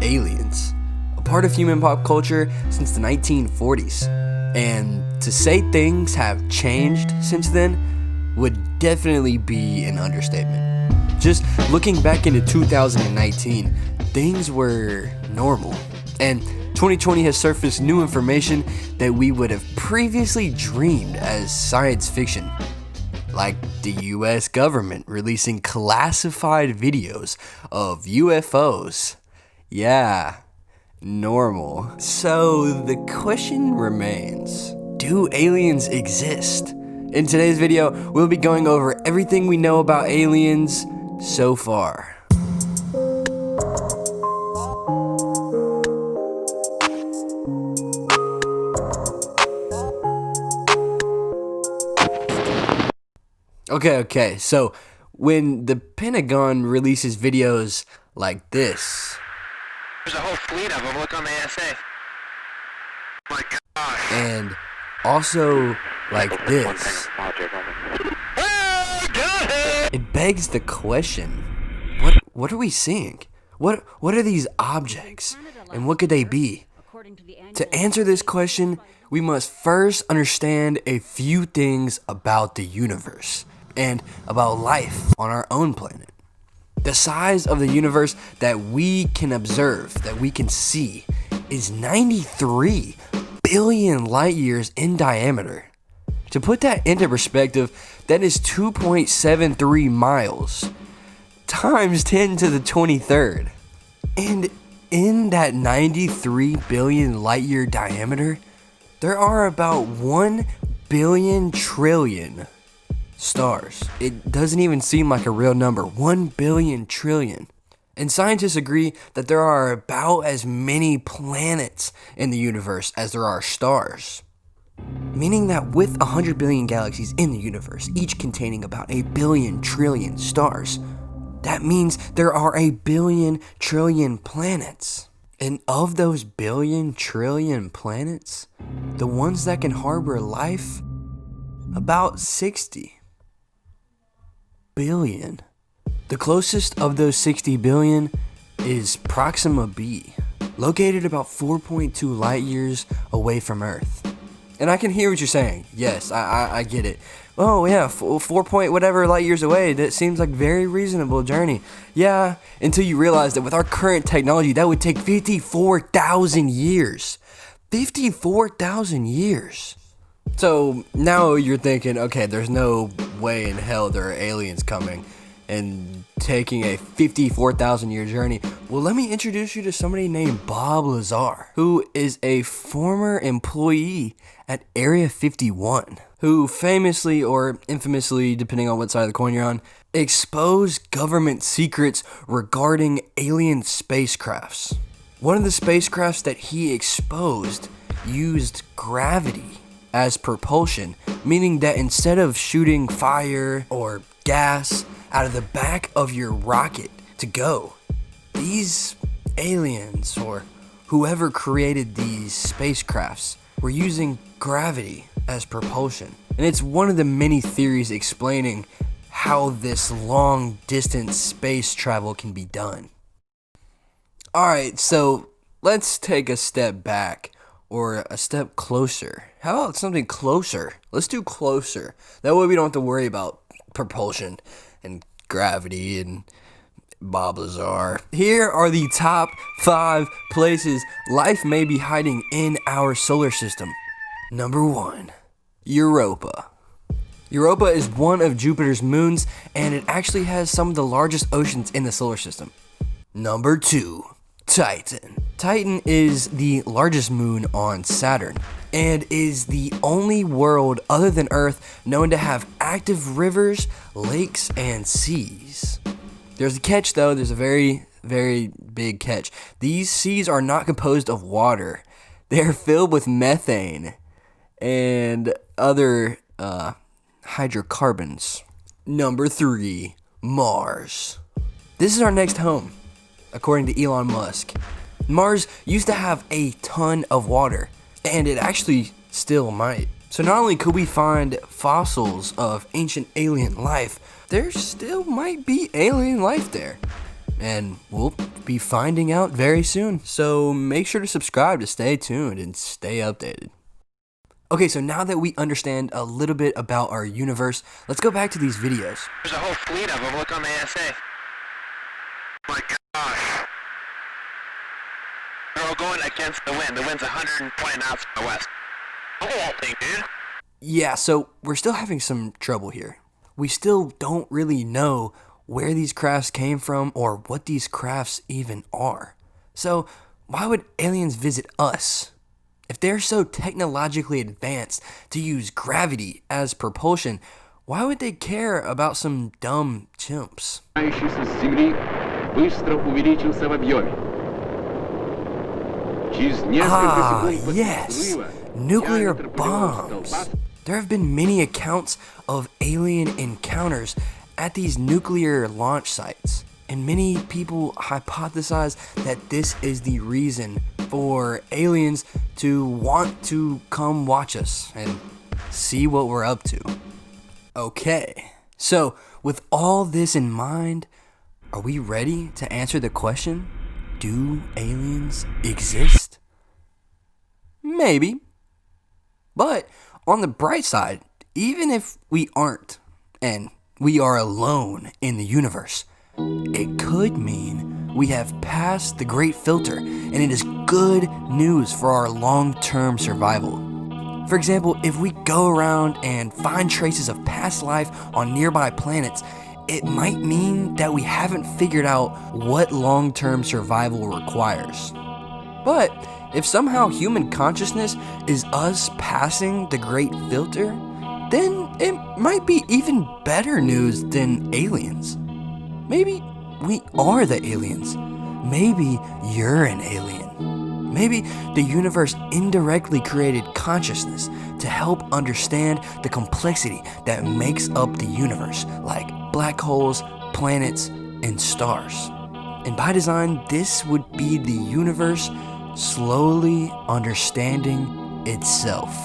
aliens, a part of human pop culture since the 1940s. And to say things have changed since then would definitely be an understatement. Just looking back into 2019, things were normal. And 2020 has surfaced new information that we would have previously dreamed as science fiction. Like the US government releasing classified videos of UFOs. Yeah, normal. So the question remains, do aliens exist? In today's video, we'll be going over everything we know about aliens so far. Okay, so when the Pentagon releases videos like this, there's a whole fleet of them, look on the ASA. Oh my gosh. And also like this, it begs the question, what are we seeing? What are these objects, and what could they be? To answer this question, we must first understand a few things about the universe and about life on our own planet. The size of the universe that we can observe, that we can see, is 93 billion light years in diameter. To put that into perspective, that is 2.73 miles times 10 to the 23rd. And in that 93 billion light year diameter, there are about 1 billion trillion stars. It doesn't even seem like a real number. 1 billion trillion. And scientists agree that there are about as many planets in the universe as there are stars. Meaning that with 100 billion galaxies in the universe, each containing about 1 billion trillion stars, that means there are 1 billion trillion planets. And of those billion trillion planets, the ones that can harbor life, about 60 billion. The closest of those 60 billion is Proxima b, located about 4.2 light years away from Earth. And I can hear what you're saying. Yes, I get it. Oh yeah, 4 point whatever light years away, that seems like very reasonable journey. Yeah, until you realize that with our current technology, that would take 54,000 years. 54,000 years. So now you're thinking, okay, there's no way in hell there are aliens coming and taking a 54,000 year journey. Well, let me introduce you to somebody named Bob Lazar, who is a former employee at Area 51, who famously or infamously, depending on what side of the coin you're on, exposed government secrets regarding alien spacecrafts. One of the spacecrafts that he exposed used gravity as propulsion, meaning that instead of shooting fire or gas out of the back of your rocket to go, these aliens or whoever created these spacecrafts were using gravity as propulsion. And it's one of the many theories explaining how this long distance space travel can be done. Alright, so let's take a step back, or a step closer. How about something closer? Let's do closer. That way we don't have to worry about propulsion and gravity and Bob Lazar. Here are the top 5 places life may be hiding in our solar system. Number 1, Europa. Europa is one of Jupiter's moons, and it actually has some of the largest oceans in the solar system. Number 2, Titan. Titan is the largest moon on Saturn and is the only world other than Earth known to have active rivers, lakes, and seas. There's a catch though, there's a very, very big catch. These seas are not composed of water. They're filled with methane and other hydrocarbons. Number 3, Mars. This is our next home, according to Elon Musk. Mars used to have a ton of water, and it actually still might. So not only could we find fossils of ancient alien life, there still might be alien life there. and we'll be finding out very soon. So make sure to subscribe to stay tuned and stay updated. Okay, so now that we understand a little bit about our universe, let's go back to these videos. There's a whole fleet of them. Look on the ASA. My gosh. They're all going against the wind. The wind's 120 knots from the west. Look at that thing, dude. Yeah, so we're still having some trouble here. We still don't really know where these crafts came from or what these crafts even are. So why would aliens visit us? If they're so technologically advanced to use gravity as propulsion, why would they care about some dumb chimps? С Земли быстро увеличился в объеме. Через несколько секунд после Yes, взрыва nuclear диаметр полевого bombs. столба There have been many accounts of alien encounters at these nuclear launch sites, and many people hypothesize that this is the reason for aliens to want to come watch us and see what we're up to. Okay, so with all this in mind, are we ready to answer the question, do aliens exist? Maybe. But on the bright side, even if we aren't, and we are alone in the universe, it could mean we have passed the great filter, and it is good news for our long-term survival. For example, if we go around and find traces of past life on nearby planets, it might mean that we haven't figured out what long-term survival requires. But if somehow human consciousness is us passing the great filter, then it might be even better news than aliens. Maybe we are the aliens. Maybe you're an alien. Maybe the universe indirectly created consciousness to help understand the complexity that makes up the universe, like black holes, planets, and stars. And by design, this would be the universe slowly understanding itself.